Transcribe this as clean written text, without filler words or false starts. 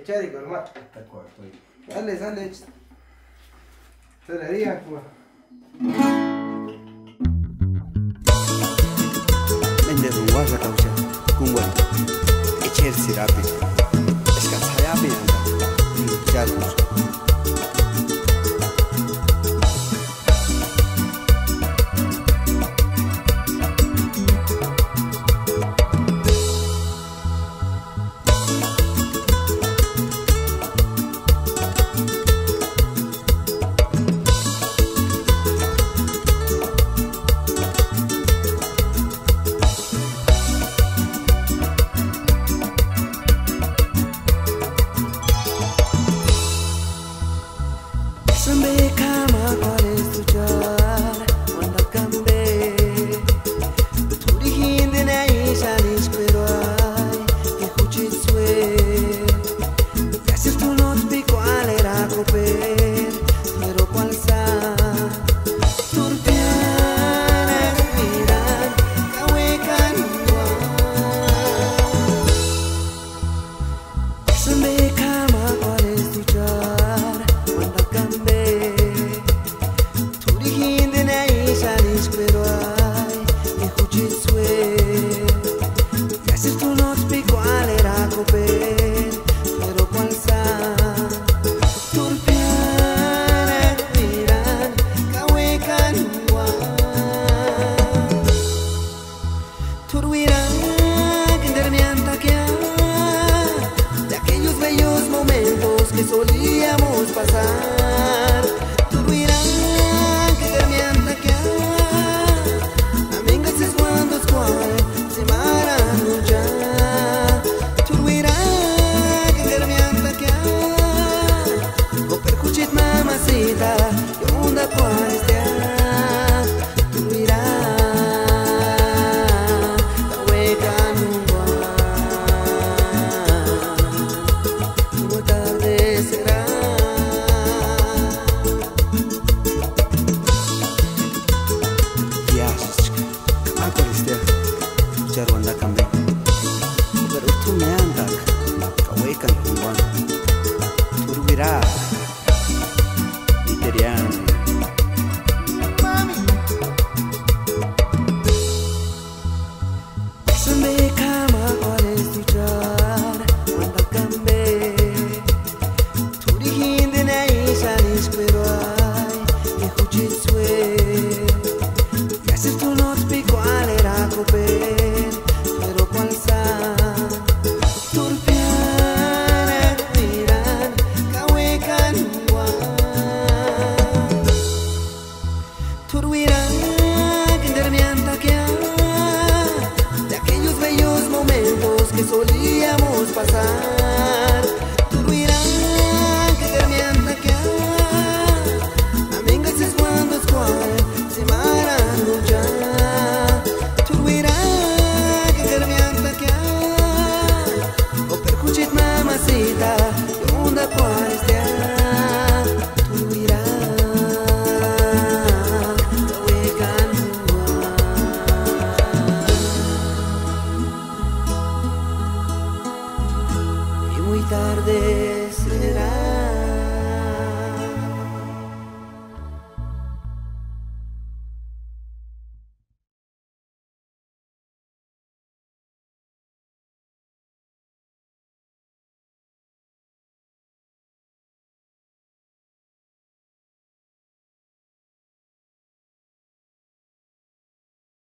Echar y colmar. Está corto. Sale, sale. Sale, pues. Mende ruwaza kaucha kungwal echer sirapi eska sayapi anda charus Sambe kama quales tujar wanda kambe turi hindi na isalis pero ay escuchitswe casi tú no te cuál era coper pero cuál sa turpiana miran kawe kanwa sambe kama quales tujar wanda kambe pero ay, escuchitswe y así tú no te cuál era coper pero cuál sa turpiana miran kawe kanwa turwiran kindermianta que de aquellos bellos momentos que solíamos pasar turwiran Wanda kambe pero tú me andas kawekan kumban turwira iterian mami sambe kama quales tujar wanda kambe turi hindi na isalis pero ay escuchitswe y así tú no te cuál era coper de aquellos bellos momentos que solíamos pasar.